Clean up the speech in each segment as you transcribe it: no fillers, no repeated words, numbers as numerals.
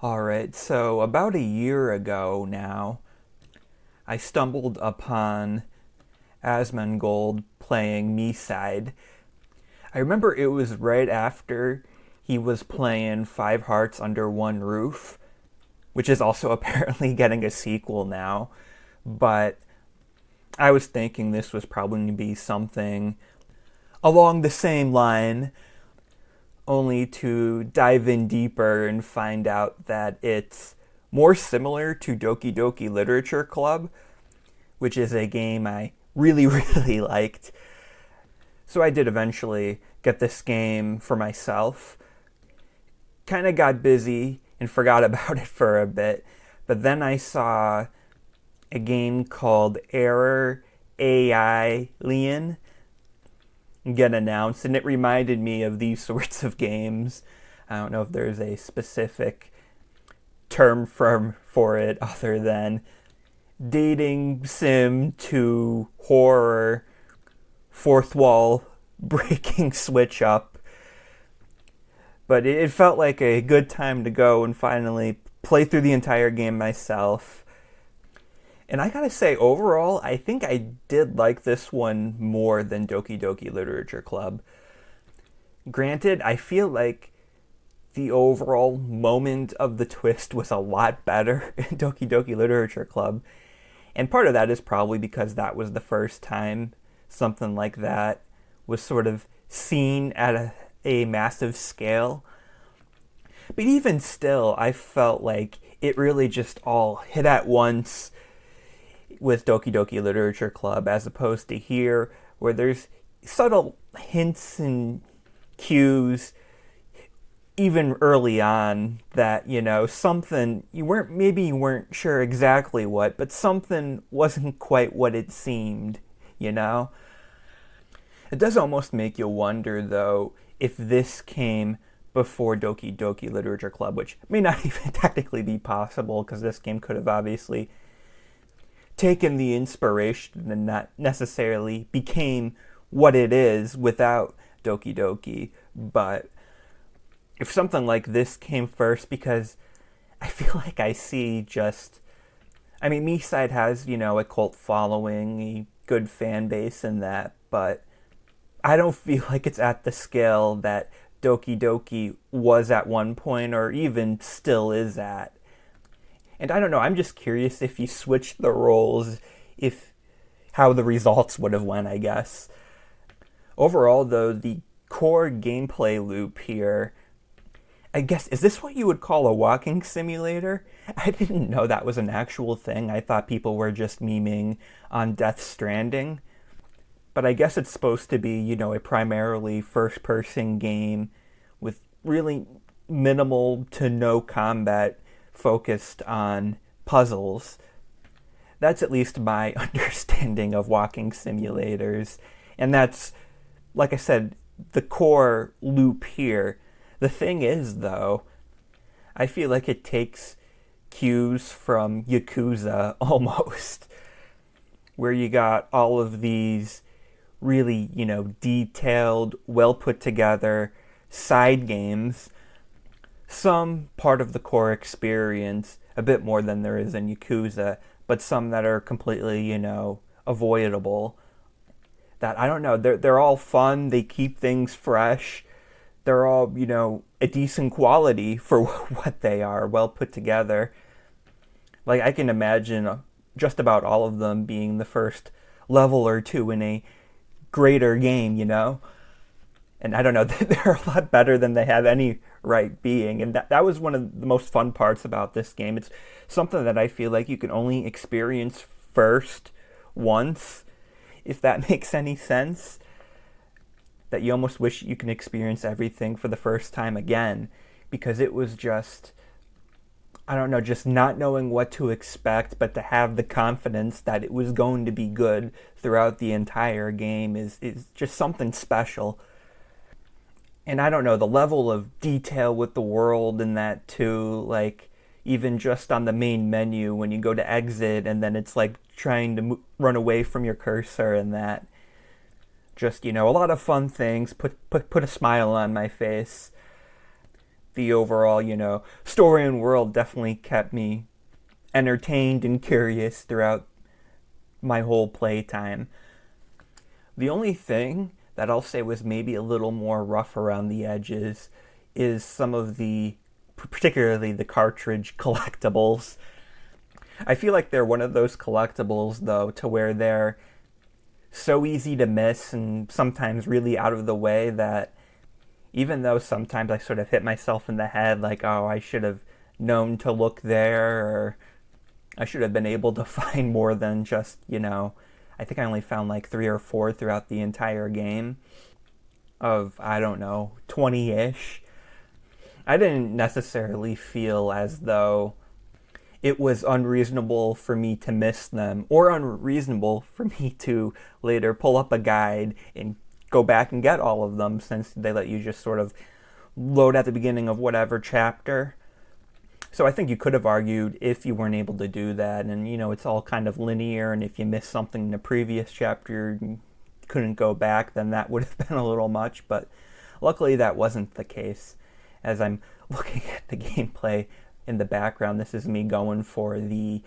Alright, so about a year ago now, I stumbled upon Asmongold playing Miside. I remember it was right after he was playing Five Hearts Under One Roof, which is also apparently getting a sequel now. But I was thinking this was probably going to be something along the same line, only to dive in deeper and find out that it's more similar to Doki Doki Literature Club, which is a game I really, really liked. So I did eventually get this game for myself. Kind of got busy and forgot about it for a bit, but then I saw a game called Error AI Leon get announced, and it reminded me of these sorts of games. I don't know if there's a specific term for it other than dating sim to horror, fourth wall breaking switch up. But it felt like a good time to go and finally play through the entire game myself. And I gotta say, overall, I think I did like this one more than Doki Doki Literature Club. Granted, I feel like the overall moment of the twist was a lot better in Doki Doki Literature Club. And part of that is probably because that was the first time something like that was sort of seen at a massive scale. But even still, I felt like it really just all hit at once with Doki Doki Literature Club, as opposed to here, where there's subtle hints and cues even early on that, something you weren't sure exactly what, but something wasn't quite what it seemed, you know? It does almost make you wonder, though, if this came before Doki Doki Literature Club, which may not even technically be possible because this game could have obviously taken the inspiration and not necessarily became what it is without Doki Doki. But if something like this came first, because I feel like I see Miside has, a cult following, a good fan base and that, but I don't feel like it's at the scale that Doki Doki was at one point or even still is at. And I don't know, I'm just curious if you switched the roles, if how the results would have went, I guess. Overall, though, the core gameplay loop here, I guess, is this what you would call a walking simulator? I didn't know that was an actual thing. I thought people were just memeing on Death Stranding. But I guess it's supposed to be, a primarily first person game with really minimal to no combat focused on puzzles. That's at least my understanding of walking simulators. And that's, like I said, the core loop here. The thing is, though, I feel like it takes cues from Yakuza almost, where you got all of these really, detailed, well put together side games. Some part of the core experience, a bit more than there is in Yakuza, but some that are completely, avoidable. That, I don't know, they're all fun, they keep things fresh, they're all, a decent quality for what they are, well put together. Like, I can imagine just about all of them being the first level or two in a greater game. And I don't know, they're a lot better than they have any right being. And that was one of the most fun parts about this game. It's something that I feel like you can only experience first once, if that makes any sense. That you almost wish you can experience everything for the first time again, because it was just, I don't know, just not knowing what to expect, but to have the confidence that it was going to be good throughout the entire game is just something special. And I don't know, the level of detail with the world in that too, like even just on the main menu when you go to exit and then it's like trying to run away from your cursor and that. Just, a lot of fun things, put a smile on my face. the overall, story and world definitely kept me entertained and curious throughout my whole playtime. The only thing that I'll say was maybe a little more rough around the edges is some of the, particularly the cartridge collectibles. I feel like they're one of those collectibles, though, to where they're so easy to miss and sometimes really out of the way that even though sometimes I sort of hit myself in the head like, oh, I should have known to look there, or I should have been able to find more than just, I think I only found like 3 or 4 throughout the entire game of, I don't know, 20-ish. I didn't necessarily feel as though it was unreasonable for me to miss them, or unreasonable for me to later pull up a guide and go back and get all of them, since they let you just sort of load at the beginning of whatever chapter. So I think you could have argued if you weren't able to do that, and it's all kind of linear, and if you missed something in the previous chapter and couldn't go back, then that would have been a little much, but luckily that wasn't the case. As I'm looking at the gameplay in the background, this is me going for the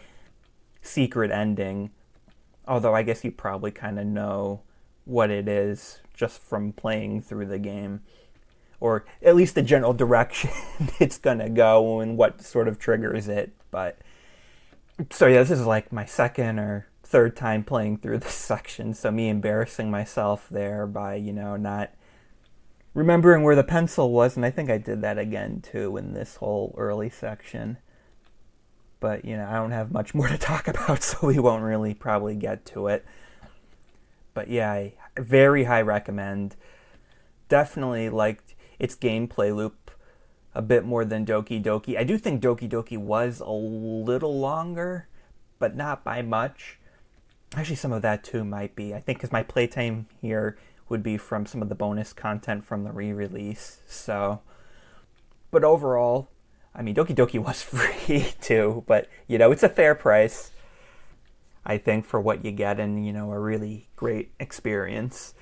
secret ending, although I guess you probably kind of know what it is just from playing through the game, or at least the general direction it's gonna go and what sort of triggers it. But so yeah, this is like my second or third time playing through this section, so me embarrassing myself there by not remembering where the pencil was, and I think I did that again too in this whole early section. But I don't have much more to talk about, so we won't really probably get to it. But yeah, I very high recommend. Definitely liked its gameplay loop a bit more than Doki Doki. I do think Doki Doki was a little longer, but not by much. Actually, some of that too might be. I think because my playtime here would be from some of the bonus content from the re-release. So, but overall, I mean, Doki Doki was free too, but it's a fair price, I think, for what you get, and a really great experience.